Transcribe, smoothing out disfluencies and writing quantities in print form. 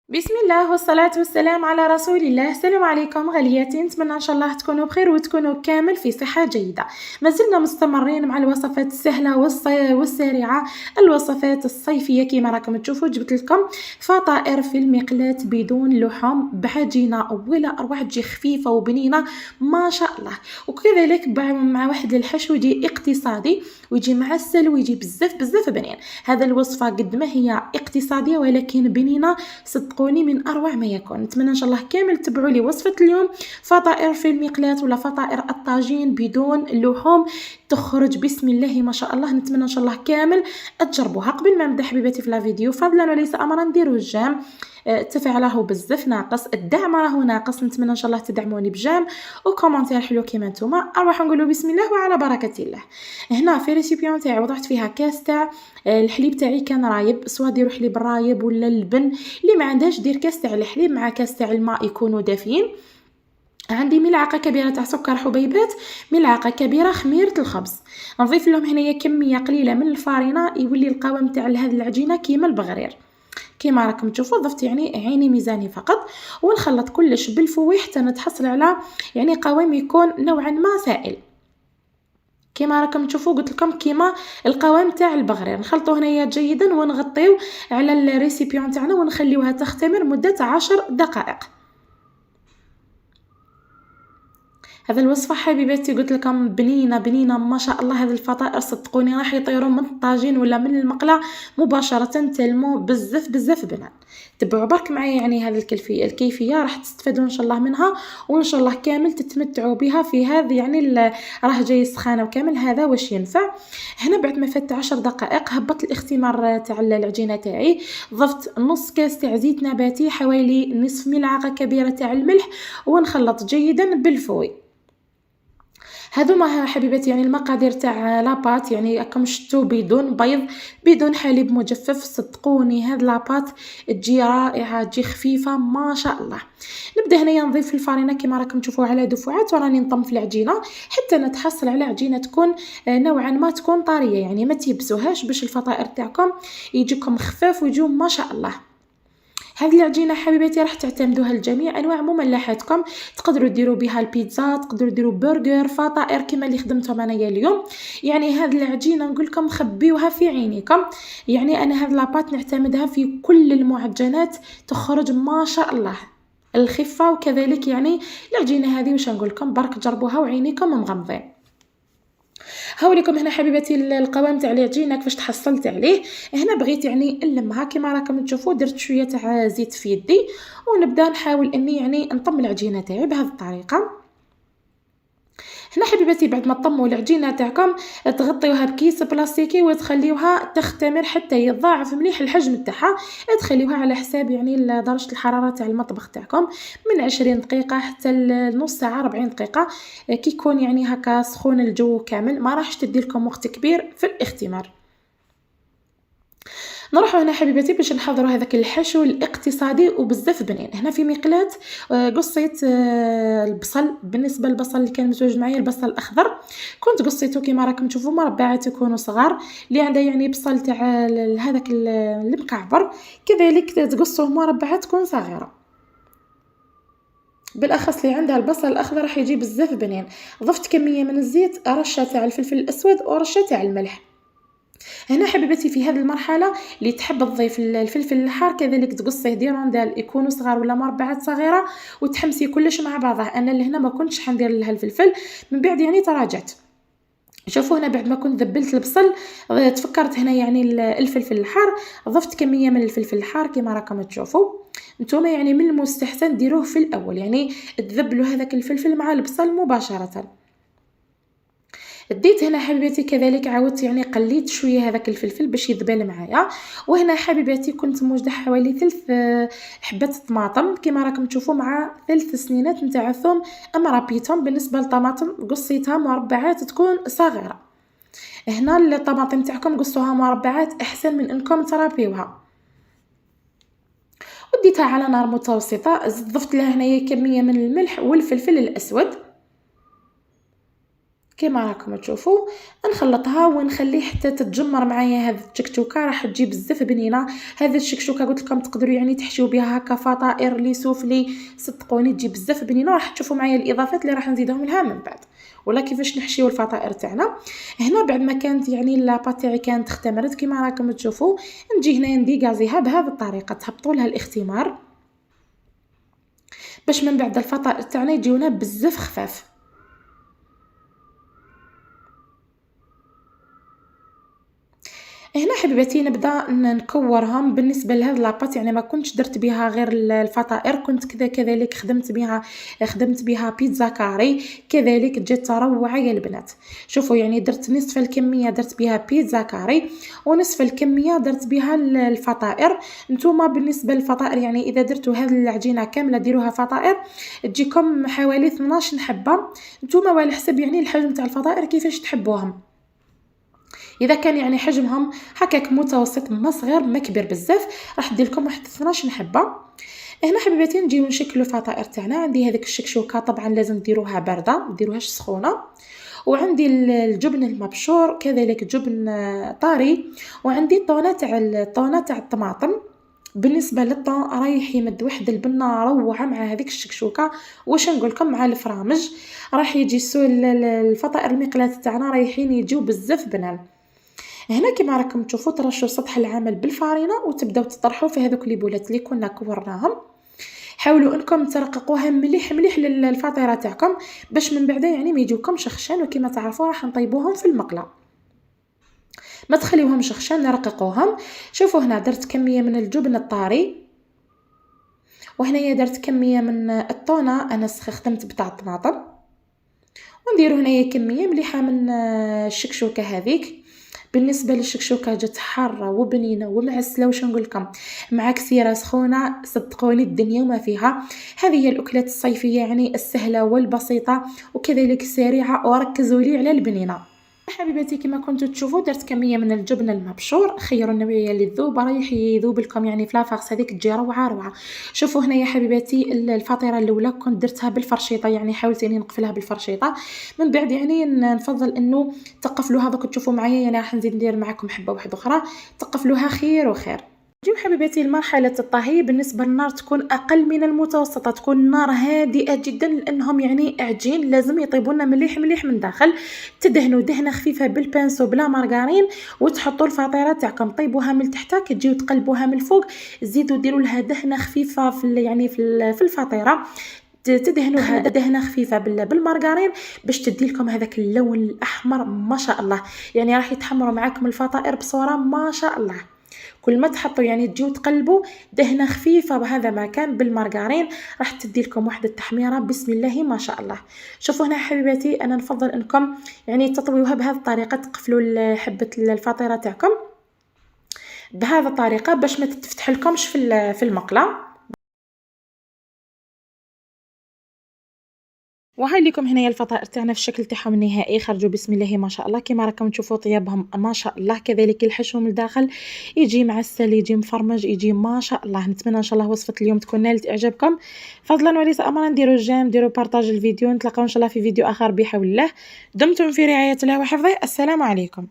بسم الله والصلاة والسلام على رسول الله. السلام عليكم غالياتي، نتمنى ان شاء الله تكونوا بخير وتكونوا كامل في صحة جيدة. ما زلنا مستمرين مع الوصفات السهلة والسريعة، الوصفات الصيفية. كما راكم تشوفوا جبت لكم فطائر في المقلاة بدون لحوم بعجينة ولا اروح، تجي خفيفة وبنينة ما شاء الله، وكذلك مع واحد الحشو يجي اقتصادي ويجي معسل ويجي بزاف بنين. هذا الوصفة قد ما هي اقتصادية ولكن بنينة، صدقوني من اروع ما يكون. نتمنى ان شاء الله كامل تبعوا لي وصفه اليوم، فطائر في المقلاة ولا فطائر الطاجين بدون لحوم، تخرج بسم الله ما شاء الله. نتمنى ان شاء الله كامل تجربوها. قبل ما نبدا حبيباتي في الفيديو، فضلا وليس امرا ديروا الجيم، التفاعل راهو بزاف ناقص، الدعم راهو ناقص. نتمنى ان شاء الله تدعموني بجيم وكومنتير حلو كيما نتوما. اروح نقولوا بسم الله وعلى بركه الله. هنا في ريسيبيون تاعي وضعت فيها كاس تاع الحليب تاعي، كان رايب، سواء ديروا حليب رايب ولا اللبن. اللي ما عندهاش دير كاس تاع الحليب مع كاس تاع الماء يكونوا دافيين. عندي ملعقه كبيره تاع سكر حبيبات، ملعقه كبيره خميره الخبز. نضيف لهم هنايا كميه قليله من الفارينه، يولي القوام تاع هذه العجينه كيما البغرير. كيما راكم تشوفوا ضفت يعني عيني ميزاني فقط، ونخلط كلش بالفوي حتى نتحصل على يعني قوام يكون نوعا ما سائل. كيما راكم تشوفوا قلت لكم كيما القوام تاع البغرير. نخلطوا هنايا جيدا ونغطيو على الريسيبيون تاعنا ونخليوها تختمر مده 10 دقائق. هذا الوصفه حبيباتي قلت لكم بنينه ما شاء الله. هذه الفطائر صدقوني راح يطيروا من الطاجين ولا من المقله مباشره، تلمو بزاف بنان. تبعوا برك معايا يعني هذه الكيفيه راح تستفادوا ان شاء الله منها، وان شاء الله كامل تتمتعوا بها في هذه يعني راه جاي سخانه وكامل. هذا واش ينفع. هنا بعد ما فات 10 دقائق هبط الاختمار تاع العجينه تاعي، ضفت نص كاس تاع زيت نباتي، حوالي نصف ملعقه كبيره تاع الملح، ونخلط جيدا بالفوي. هذوما حبيباتي يعني المقادير تاع لاباط، يعني راكم شفتوا بدون بيض بدون حليب مجفف. صدقوني هاد لاباط تجي رائعه، تجي خفيفه ما شاء الله. نبدا هنايا نضيف الفارينه كما راكم تشوفوا على دفعات، وراني نطم في العجينه حتى نتحصل على عجينه تكون نوعا ما تكون طريه، يعني ما تيبسوهاش باش الفطائر تاعكم يجيكم خفاف ويجوا ما شاء الله. هذه العجينه حبيباتي راح تعتمدوها لجميع انواع مملحاتكم، تقدروا ديروا بها البيتزا، تقدروا ديروا برجر، فطائر كما اللي خدمتهم انايا اليوم. يعني هذه العجينه نقول لكم خبيوها في عينيكم. يعني انا هذه لاباط نعتمدها في كل المعجنات، تخرج ما شاء الله الخفه. وكذلك يعني العجينه هذه واش نقول لكم، برك جربوها وعينيكم مغمضين. هاوليكم هنا حبيباتي القوام تاع العجينه كيفاش تحصلت عليه. هنا بغيت يعني نلمها كما راكم تشوفوا، درت شويه تاع زيت في يدي، ونبدا نحاول اني يعني نطم العجينه تاعي بهذه الطريقه. هنا حبيباتي بعد ما تطموا العجينه تاعكم تغطيوها بكيس بلاستيكي وتخليوها تختمر حتى يتضاعف مليح الحجم تاعها. تخليوها على حساب يعني درجه الحراره تاع المطبخ تاعكم، من 20 دقيقه حتى نص ساعه 40 دقيقه. كي يكون يعني هكا سخون الجو كامل، ما راحش تدي لكم وقت كبير في الاختمار. نروحوا هنا حبيباتي باش نحضروا هذاك الحشو الاقتصادي وبزاف بنين. هنا في مقلاة قصيت البصل. بالنسبه للبصل اللي كان متواجد معايا البصل الاخضر، كنت قصيته كما راكم تشوفوا مربعات يكونوا صغار. اللي عنده يعني بصل تاع هذاك المكعبر كذلك تقصوه مربعات تكون صغيره. بالاخص اللي عندها البصل الاخضر راح يجي بزاف بنين. ضفت كميه من الزيت، رشه تاع الفلفل الاسود ورشه تاع الملح. هنا حبيبتي في هذه المرحله اللي تحب تضيف الفلفل الحار كذلك تقصيه ديروندال يكونوا صغار ولا مربعات صغيره، وتحمسي كلش مع بعضه. انا لهنا ما كنتش حندير لها الفلفل، من بعد يعني تراجعت. شوفوا هنا بعد ما كنت ذبلت البصل تفكرت هنا يعني الفلفل الحار، ضفت كميه من الفلفل الحار كما راكم تشوفوا. نتوما يعني من المستحسن ديروه في الاول، يعني تذبلوا هذاك الفلفل مع البصل مباشره. ديت هنا حبيباتي كذلك عاودت يعني قليت شويه هذاك الفلفل باش يذبل معايا. وهنا حبيباتي كنت موجده حوالي ثلث حبات طماطم كما راكم تشوفوا، مع ثلث سنينات نتاع ثوم مربيتهم. بالنسبه للطماطم قصيتها مربعات تكون صغيره. هنا الطماطم تاعكم قصوها مربعات احسن من انكم ترابيوها. وديتها على نار متوسطه، ضفت لها هنايا كميه من الملح والفلفل الاسود. كيما راكم تشوفوا. نخلطها ونخليه حتى تتجمر معايا هذه التكتوكه، راح تجي بزاف بنينه. هذه الشكشوكه قلت لكم تقدروا يعني تحشيو بها هكا فطائر لي سوفلي، صدقوني تجي بزاف بنينه. راح تشوفوا معايا الاضافات اللي راح نزيدهم لها من بعد، ولا كيفاش نحشيو الفطائر تاعنا. هنا بعد ما كانت يعني لاباط تاعي كانت اختمرت كيما راكم تشوفوا، نجي هنا نديكازيها بهذه الطريقه، تهبطوا لها الاختمار باش من بعد الفطائر تاعنا يجيونا بزاف خفاف. هنا حبيباتي نبدا نكورهم. بالنسبه لهاد لاباط يعني ما كنتش درت بها غير الفطائر، كنت كذلك خدمت بها بيتزا كاري، كذلك جات روعه يا البنات. شوفوا يعني درت نصف الكميه درت بها بيتزا كاري، ونصف الكميه درت بها الفطائر. نتوما بالنسبه للفطائر يعني اذا درتوا هذه العجينه كامله ديروها فطائر تجيكم حوالي 12 حبه. نتوما وعلى حسب يعني الحجم تاع الفطائر كيفاش تحبوهم. اذا كان يعني حجمهم هكاك متوسط ما صغير ما كبير بزاف، راح ندير لكم واحد 12 حبه. هنا حبيباتي نجيو نشكلوا الفطائر تاعنا. عندي هذيك الشكشوكه طبعا لازم ديروها بارده، ما ديروهاش سخونه. وعندي الجبن المبشور، كذلك جبن طاري، وعندي الطونه تاع الطماطم. بالنسبه للطون رايح يمد واحد البنه روعه مع هذيك الشكشوكه. واش نقول لكم مع الفرامج راح يجي الفطائر المقلاه تاعنا رايحين يجيو بزاف بنان. هنا كما راكم تشوفوا ترشوا سطح العمل بالفارينه وتبداو تطرحوا في هذوك لي بولات اللي كنا كورناهم. حاولوا انكم ترققوها مليح مليح للفطيره تاعكم باش من بعد يعني ما يجوكمش خشان، وكما تعرفوا راح نطيبوهم في المقله، ما تخليوهمش خشان نرققوهم. شوفوا هنا درت كميه من الجبن الطاري، وهنايا درت كميه من الطونه انا خدمت بتاع الطماطم، ونديروا هنايا كميه مليحه من الشكشوكه هذيك. بالنسبه للشكشوكه جات حاره وبنينه ومعسله، واش نقول لكم مع كسيره سخونه صدقوني الدنيا وما فيها. هذه هي الاكلات الصيفيه يعني السهله والبسيطه وكذلك سريعه، وركزوا لي على البنينه. حبيباتي كما كنتوا تشوفوا درت كميه من الجبن المبشور، خيروا النوعيه اللي تذوب رايح يذوب لكم يعني في لافاغس هذيك تجي روعه روعه. شوفوا هنا يا حبيباتي الفطيره الاولى كنت درتها بالفرشيطه، يعني حاولت اني نقفلها بالفرشيطه. من بعد يعني نفضل انه تقفلوها دوك تشوفوا معايا، يعني راح نزيد ندير معكم حبه واحده اخرى تقفلوها خير وخير. نجيو حبيباتي لمرحله الطهي. بالنسبه للنار تكون اقل من المتوسطه، تكون النار هادئه جدا لانهم يعني عجين لازم يطيبوا لنا مليح مليح من داخل. تدهنوا دهنه خفيفه بالبانسو بلا مارغرين، وتحطوا الفطيره تاعكم طيبوها من تحت كتجيو تقلبوها من الفوق. زيدوا ديروا لها دهنه خفيفه في الفطيره، تدهنوها دهنه خفيفه بالمارغرين باش تدي لكم هذاك اللون الاحمر ما شاء الله. يعني راح يتحمروا معاكم الفطائر بصوره ما شاء الله. كل ما تحطوا يعني تجيو تقلبوا دهنه خفيفه بهذا مكان بالمارغرين راح تدي لكم واحد التحميره بسم الله ما شاء الله. شوفوا هنا حبيباتي انا نفضل انكم يعني تطويوها بهذه الطريقه، تقفلوا حبه الفطيره تاعكم بهذه الطريقه باش ما تتفتح لكمش في المقله. وهاي لكم هنايا الفطائر تاعنا في الشكل تاعهم النهائي، خرجوا بسم الله ما شاء الله كما راكم تشوفوا طيابهم ما شاء الله. كذلك الحشو من الداخل يجي معسل يجي مفرمج يجي ما شاء الله. نتمنى ان شاء الله وصفه اليوم تكون نالت اعجابكم. فضلا وليس امرا ديروا جيم ديروا بارطاج الفيديو. نتلاقاو ان شاء الله في فيديو اخر بحول الله. دمتم في رعايه الله وحفظه. السلام عليكم.